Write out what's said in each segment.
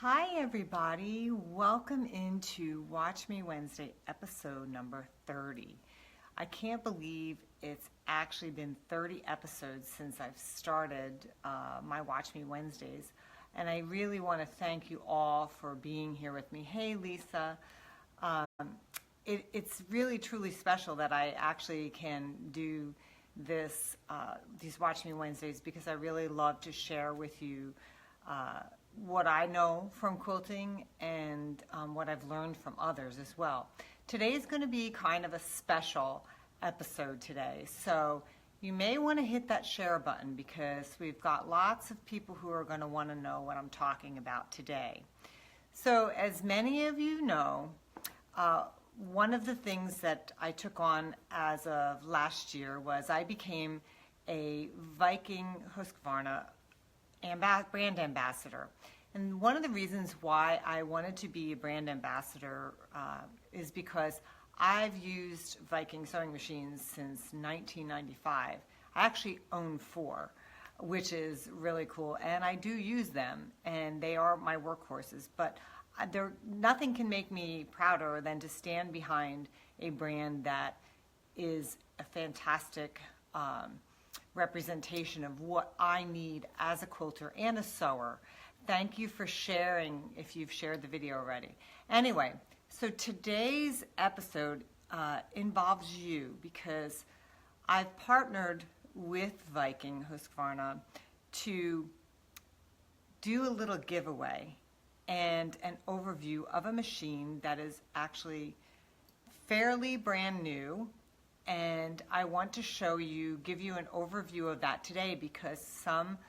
Hi everybody, welcome into Watch Me Wednesday episode number 30. I can't believe it's actually been 30 episodes since I've started my Watch Me Wednesdays, and I really want to thank you all for being here with me. Hey Lisa, it's really truly special that I actually can do this these Watch Me Wednesdays because I really love to share with you what I know from quilting and what I've learned from others as well. Today is going to be kind of a special episode today, so you may want to hit that share button because we've got lots of people who are going to want to know what I'm talking about today. So as many of you know, one of the things that I took on as of last year was I became a Viking HUSQVARNA brand ambassador. And one of the reasons why I wanted to be a brand ambassador is because I've used Viking sewing machines since 1995. I actually own 4, which is really cool, and I do use them, and they are my workhorses. But nothing can make me prouder than to stand behind a brand that is a fantastic representation of what I need as a quilter and a sewer. Thank you for sharing if you've shared the video already. Anyway, so today's episode involves you because I've partnered with Viking HUSQVARNA to do a little giveaway and an overview of a machine that is actually fairly brand new. And I want to give you an overview of that today because some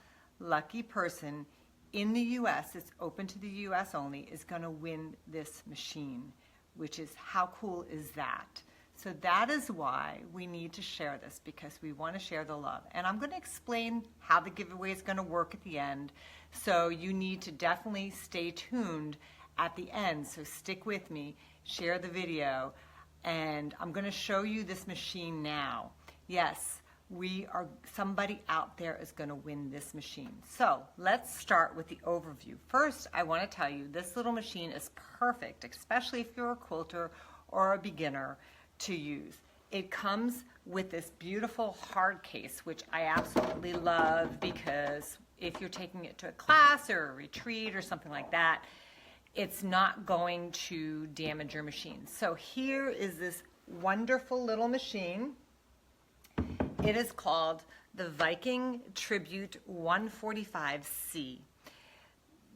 lucky person in the U.S., it's open to the U.S. only, is going to win this machine, which is, how cool is that? So that is why we need to share this, because we want to share the love. And I'm going to explain how the giveaway is going to work at the end. So you need to definitely stay tuned at the end. So stick with me, share the video. And I'm going to show you this machine now. Yes, somebody out there is going to win this machine. So let's start with the overview. First, I want to tell you this little machine is perfect, especially if you're a quilter or a beginner, to use. It comes with this beautiful hard case, which I absolutely love because if you're taking it to a class or a retreat or something like that, it's not going to damage your machine. So here is this wonderful little machine. It is called the Viking Tribute 145C.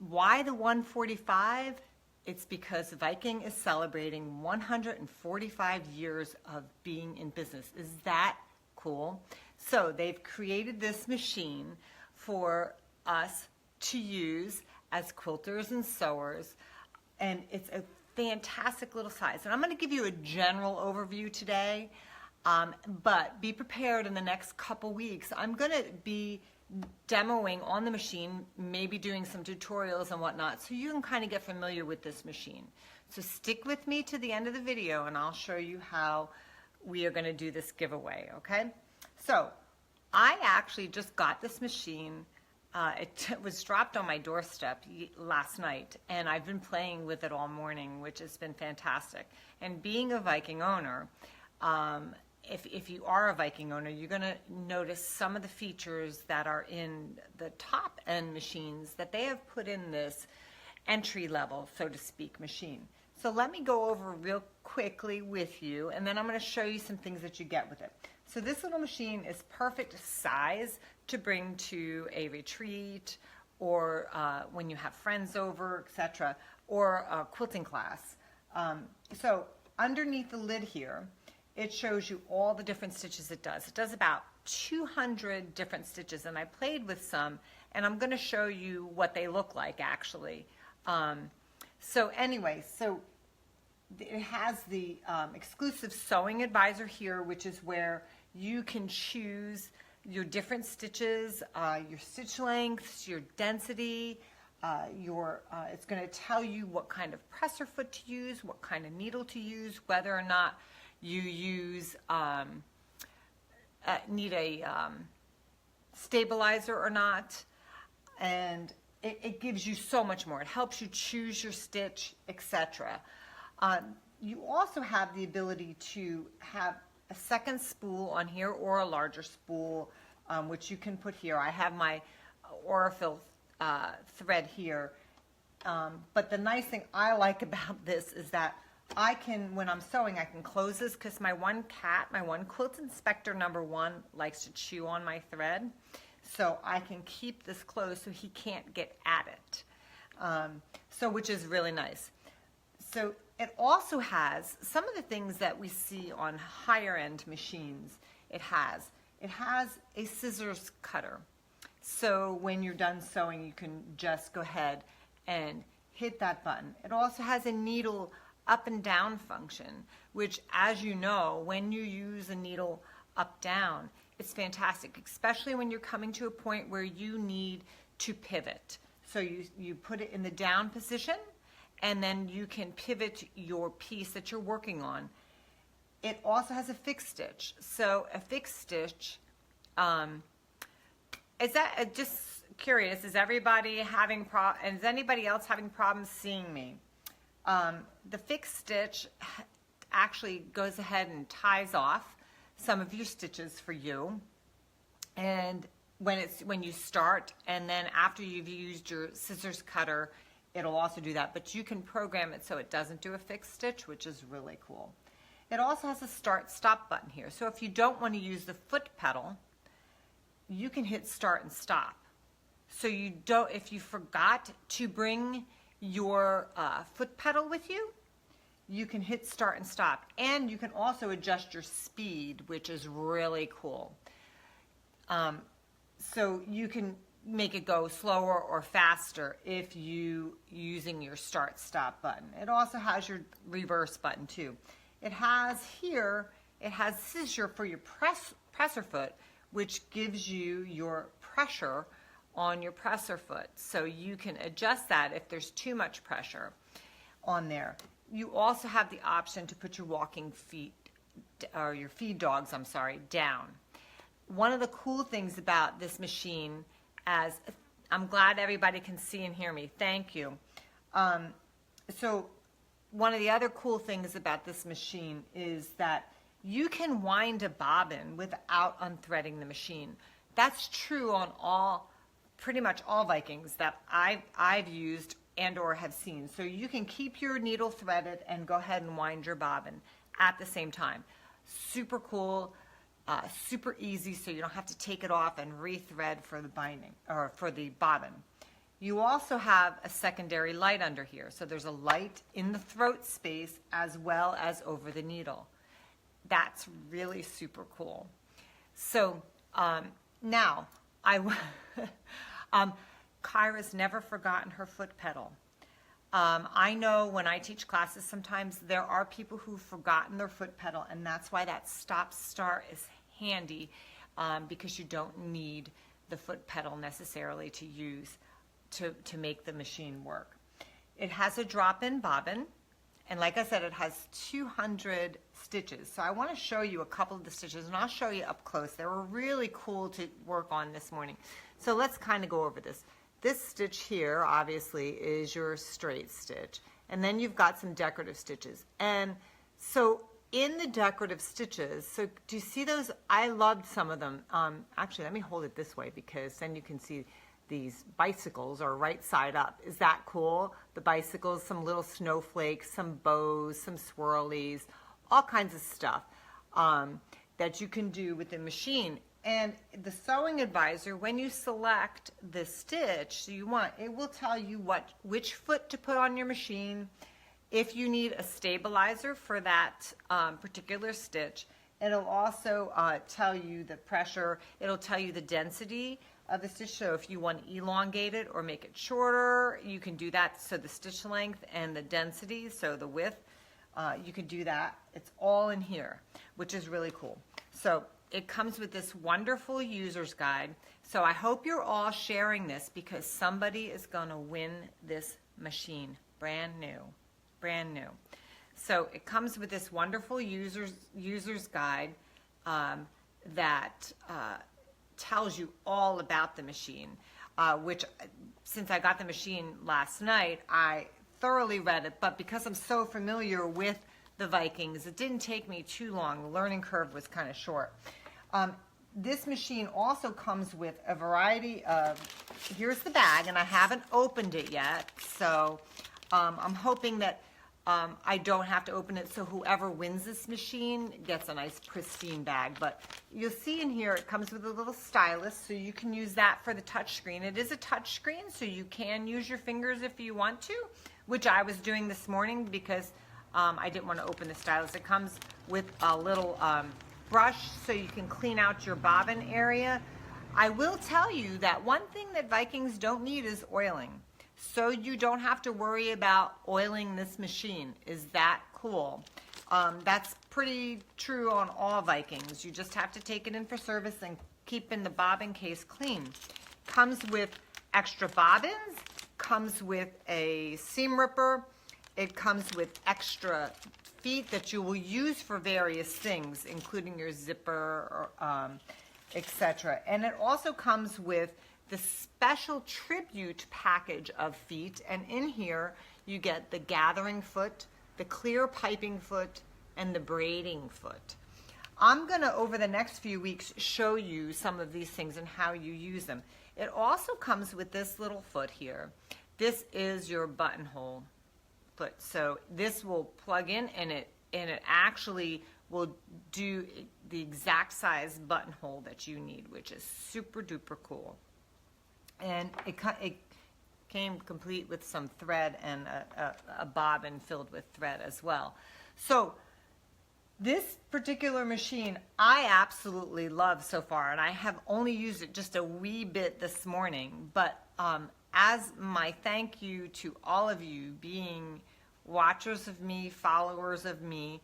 Why the 145? It's because Viking is celebrating 145 years of being in business. Is that cool? So they've created this machine for us to use as quilters and sewers, and it's a fantastic little size. And I'm going to give you a general overview today, but be prepared in the next couple weeks. I'm going to be demoing on the machine, maybe doing some tutorials and whatnot, so you can kind of get familiar with this machine. So stick with me to the end of the video and I'll show you how we are going to do this giveaway, okay? So I actually just got this machine. It was dropped on my doorstep last night, and I've been playing with it all morning, which has been fantastic. And being a Viking owner, if you are a Viking owner, you're going to notice some of the features that are in the top end machines that they have put in this entry level, so to speak, machine. So let me go over real quickly with you, and then I'm going to show you some things that you get with it. So this little machine is perfect size to bring to a retreat or when you have friends over, etc., or a quilting class. So underneath the lid here, it shows you all the different stitches it does. It does about 200 different stitches, and I played with some, and I'm going to show you what they look like actually. So anyway, so it has the exclusive sewing advisor here, which is where you can choose your different stitches, your stitch lengths, your density, it's going to tell you what kind of presser foot to use, what kind of needle to use, whether or not you need a stabilizer or not. And it gives you so much more. It helps you choose your stitch, etc. You also have the ability to have a second spool on here or a larger spool, which you can put here. I have my Aurifil thread here. But the nice thing I like about this is that I can, when I'm sewing, I can close this because my one quilt inspector number 1 likes to chew on my thread. So I can keep this closed so he can't get at it. Which is really nice. So it also has some of the things that we see on higher end machines. It has a scissors cutter. So when you're done sewing, you can just go ahead and hit that button. It also has a needle up and down function, which, as you know, when you use a needle up down, it's fantastic, especially when you're coming to a point where you need to pivot. So you put it in the down position, and then you can pivot your piece that you're working on. It also has a fixed stitch. So a fixed stitch, is that, just curious, is everybody having is anybody else having problems seeing me? The fixed stitch actually goes ahead and ties off some of your stitches for you, and when you start, and then after you've used your scissors cutter, it'll also do that. But you can program it so it doesn't do a fixed stitch, which is really cool. It also has a start stop button here, so if you don't want to use the foot pedal, you can hit start and stop. So you don't, if you forgot to bring your foot pedal with you, you can hit start and stop. And you can also adjust your speed, which is really cool. So you can make it go slower or faster if you using your start stop button. It also has your reverse button too. It has here, it has scissor for your presser foot, which gives you your pressure on your presser foot. So you can adjust that if there's too much pressure on there. You also have the option to put your walking feet, or your feed dogs, I'm sorry, down. One of the cool things about this machine, as I'm glad everybody can see and hear me, thank you. So one of the other cool things about this machine is that you can wind a bobbin without unthreading the machine. That's true on pretty much all Vikings that I've used and or have seen. So you can keep your needle threaded and go ahead and wind your bobbin at the same time. Super cool, super easy, so you don't have to take it off and rethread for the binding or for the bobbin. You also have a secondary light under here. So there's a light in the throat space as well as over the needle. That's really super cool. So now, Kyra's never forgotten her foot pedal. I know when I teach classes, sometimes there are people who've forgotten their foot pedal, and that's why that stop-start is handy, because you don't need the foot pedal necessarily to use to make the machine work. It has a drop-in bobbin, and like I said, it has 200 stitches. So I want to show you a couple of the stitches, and I'll show you up close. They were really cool to work on this morning. So let's kind of go over this. This stitch here, obviously, is your straight stitch. And then you've got some decorative stitches. And so in the decorative stitches, so do you see those? I loved some of them. Actually, let me hold it this way because then you can see these bicycles are right side up. Is that cool? The bicycles, some little snowflakes, some bows, some swirlies, all kinds of stuff that you can do with the machine. And the sewing advisor, when you select the stitch you want, it will tell you which foot to put on your machine. If you need a stabilizer for that particular stitch, it'll also tell you the pressure. It'll tell you the density of the stitch. So if you want to elongate it or make it shorter, you can do that. So the stitch length and the density, so the width, you can do that. It's all in here, which is really cool. So it comes with this wonderful user's guide. So I hope you're all sharing this because somebody is going to win this machine. Brand new. Brand new. So it comes with this wonderful user's guide that tells you all about the machine. which since I got the machine last night, I thoroughly read it, but because I'm so familiar with the Vikings, it didn't take me too long. The learning curve was kind of short. This machine also comes with a variety of, here's the bag, and I haven't opened it yet, so I'm hoping that I don't have to open it, so whoever wins this machine gets a nice pristine bag. But you'll see in here it comes with a little stylus, so you can use that for the touch screen. It is a touch screen, so you can use your fingers if you want to, which I was doing this morning because I didn't want to open the stylus. It comes with a little brush so you can clean out your bobbin area. I will tell you that one thing that Vikings don't need is oiling. So you don't have to worry about oiling this machine. Is that cool? That's pretty true on all Vikings. You just have to take it in for service and keep in the bobbin case clean. Comes with extra bobbins, comes with a seam ripper, it comes with extra feet that you will use for various things, including your zipper, etc. And it also comes with the special tribute package of feet, and in here you get the gathering foot, the clear piping foot, and the braiding foot. I'm going to, over the next few weeks, show you some of these things and how you use them. It also comes with this little foot here. This is your buttonhole foot. So this will plug in, and it actually will do the exact size buttonhole that you need, which is super duper cool. And it came complete with some thread and a bobbin filled with thread as well. So this particular machine I absolutely love so far, and I have only used it just a wee bit this morning, but as my thank you to all of you being watchers of me, followers of me,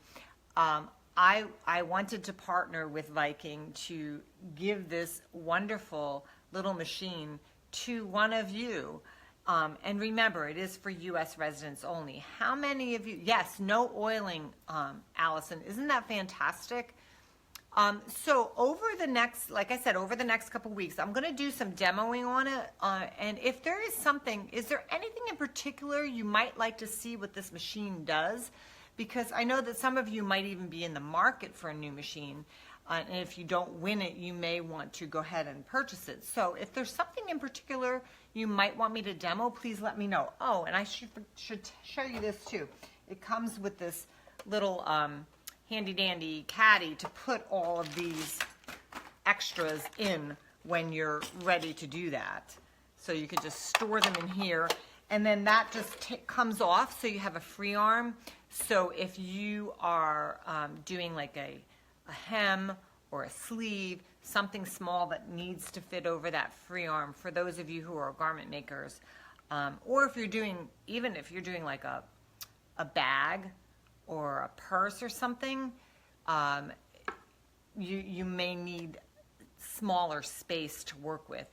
I wanted to partner with Viking to give this wonderful little machine to one of you. And remember, it is for U.S. residents only. How many of you, yes, no oiling, Allison, isn't that fantastic? So over the next, like I said, over the next couple weeks, I'm going to do some demoing on it. And if there is something, is there anything in particular you might like to see what this machine does? Because I know that some of you might even be in the market for a new machine. And if you don't win it, you may want to go ahead and purchase it. So if there's something in particular you might want me to demo, please let me know. Oh, and I should show you this too. It comes with this little handy dandy caddy to put all of these extras in when you're ready to do that. So you could just store them in here, and then that just comes off so you have a free arm. So if you are doing like a hem or a sleeve, something small that needs to fit over that free arm, for those of you who are garment makers, or if you're doing, even if you're doing like a bag or a purse or something, you may need smaller space to work with.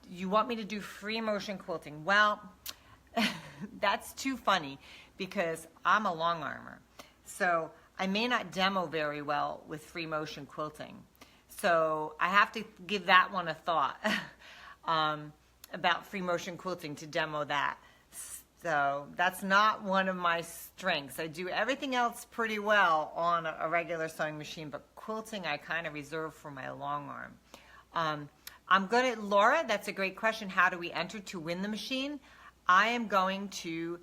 You want me to do free motion quilting? Well, that's too funny because I'm a long armer. So I may not demo very well with free motion quilting. So I have to give that one a thought about free motion quilting to demo that. So that's not one of my strengths. I do everything else pretty well on a regular sewing machine, but quilting I kind of reserve for my long arm. I'm going to, Laura, that's a great question. How do we enter to win the machine? I am going to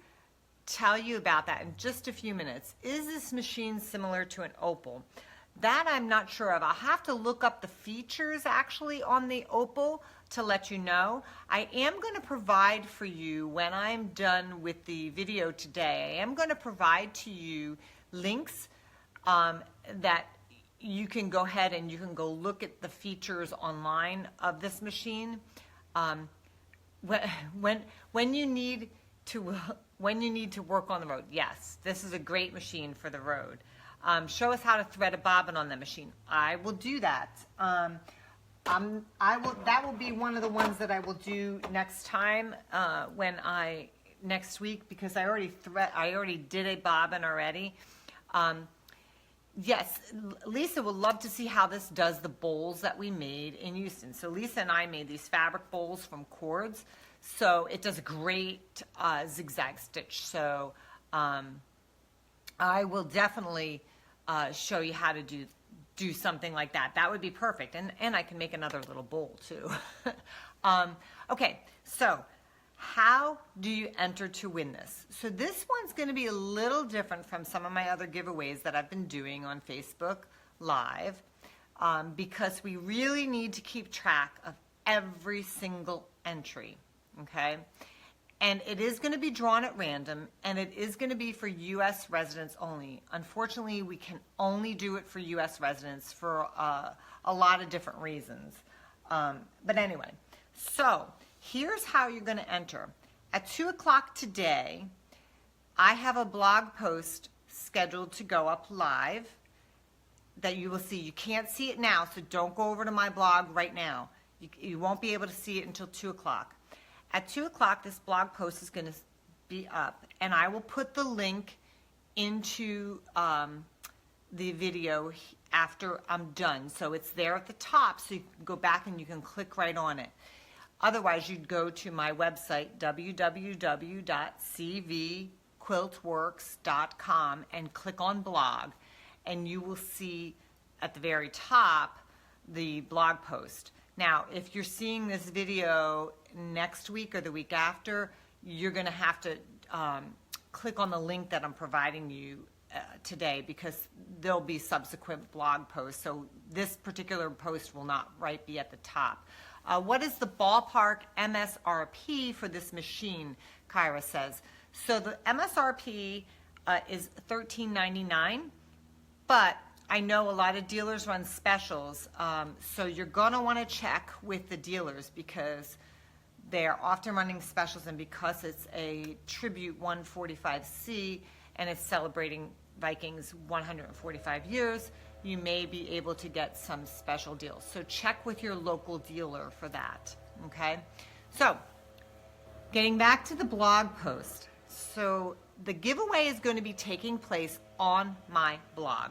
tell you about that in just a few minutes. Is this machine similar to an opal? That I'm not sure of. I'll have to look up the features actually on the opal to let you know. I am going to provide for you, when I'm done with the video today, I am going to provide to you links that you can go ahead and you can go look at the features online of this machine. When you need to work on the road, yes, this is a great machine for the road. Show us how to thread a bobbin on the machine. I will do that. That will be one of the ones that I will do next time next week, because I already did a bobbin already. yes, Lisa would love to see how this does the bowls that we made in Houston. So Lisa and I made these fabric bowls from cords. So it does a great zigzag stitch. So I will definitely show you how to do something like that. That would be perfect. And I can make another little bowl too. Okay, so how do you enter to win this? So this one's going to be a little different from some of my other giveaways that I've been doing on Facebook Live because we really need to keep track of every single entry, okay? And it is going to be drawn at random, and it is going to be for U.S. residents only. Unfortunately, we can only do it for U.S. residents for a lot of different reasons. But anyway, so here's how you're going to enter. At 2 o'clock today, I have a blog post scheduled to go up live that you will see. You can't see it now, so don't go over to my blog right now. You won't be able to see it until 2 o'clock. At 2 o'clock, this blog post is going to be up, and I will put the link into the video after I'm done. So it's there at the top, so you can go back and you can click right on it. Otherwise, you'd go to my website, www.CVQuiltworks.com, and click on blog, and you will see at the very top the blog post. Now, if you're seeing this video next week or the week after, you're going to have to click on the link that I'm providing you today because there'll be subsequent blog posts. So this particular post will not be at the top. What is the ballpark MSRP for this machine, Kyra says. So the MSRP is $13.99, but I know a lot of dealers run specials, so you're going to want to check with the dealers because they're often running specials, and because it's a Tribute 145C and it's celebrating Vikings 145 years, you may be able to get some special deals. So check with your local dealer for that, okay? So getting back to the blog post. So the giveaway is going to be taking place on my blog.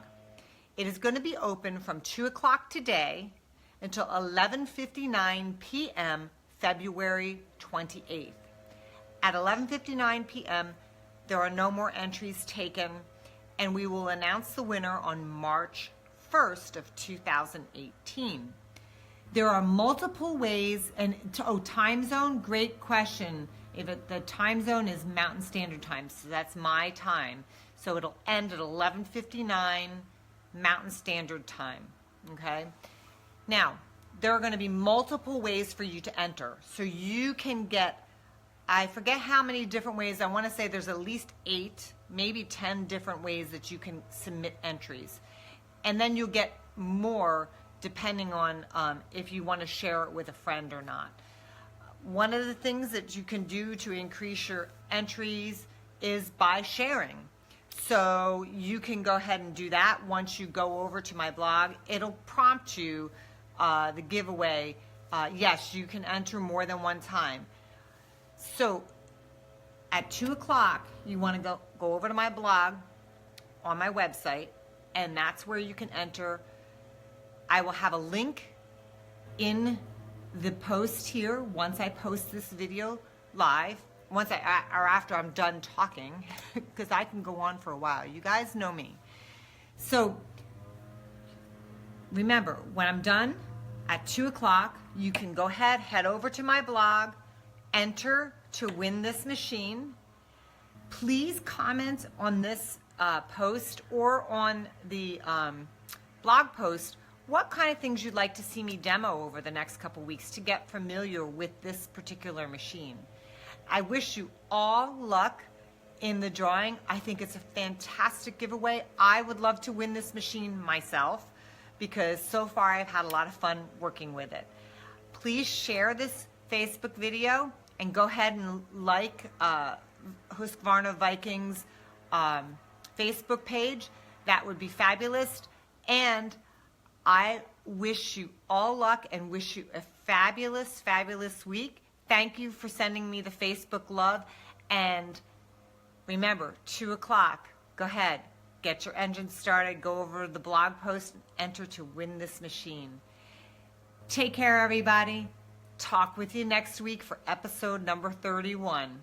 It is going to be open from 2 o'clock today until 11:59 p.m. February 28th. At 11:59 p.m., there are no more entries taken, and we will announce the winner on March 1st of 2018. There are multiple ways, and time zone, great question. The time zone is Mountain Standard Time, so that's my time. So it'll end at 11:59 Mountain Standard Time, okay? Now, there are going to be multiple ways for you to enter. So you can get, I forget how many different ways. I want to say there's at least 8, maybe 10 different ways that you can submit entries. And then you'll get more depending on if you want to share it with a friend or not. One of the things that you can do to increase your entries is by sharing. So you can go ahead and do that. Once you go over to my blog, it'll prompt you the giveaway. Yes, you can enter more than one time. So at 2 o'clock, you want to go over to my blog on my website, and that's where you can enter. I will have a link in the post here once I post this video live, or after I'm done talking, because I can go on for a while. You guys know me. So remember, when I'm done at 2 o'clock, you can go ahead, head over to my blog, enter to win this machine. Please comment on this post or on the blog post what kind of things you'd like to see me demo over the next couple weeks to get familiar with this particular machine. I wish you all luck in the drawing. I think it's a fantastic giveaway. I would love to win this machine myself because so far I've had a lot of fun working with it. Please share this Facebook video and go ahead and like HUSQVARNA Vikings Facebook page. That would be fabulous. And I wish you all luck and wish you a fabulous, fabulous week. Thank you for sending me the Facebook love. And remember, 2 o'clock, go ahead, get your engine started, go over the blog post, and enter to win this machine. Take care, everybody. Talk with you next week for episode number 31.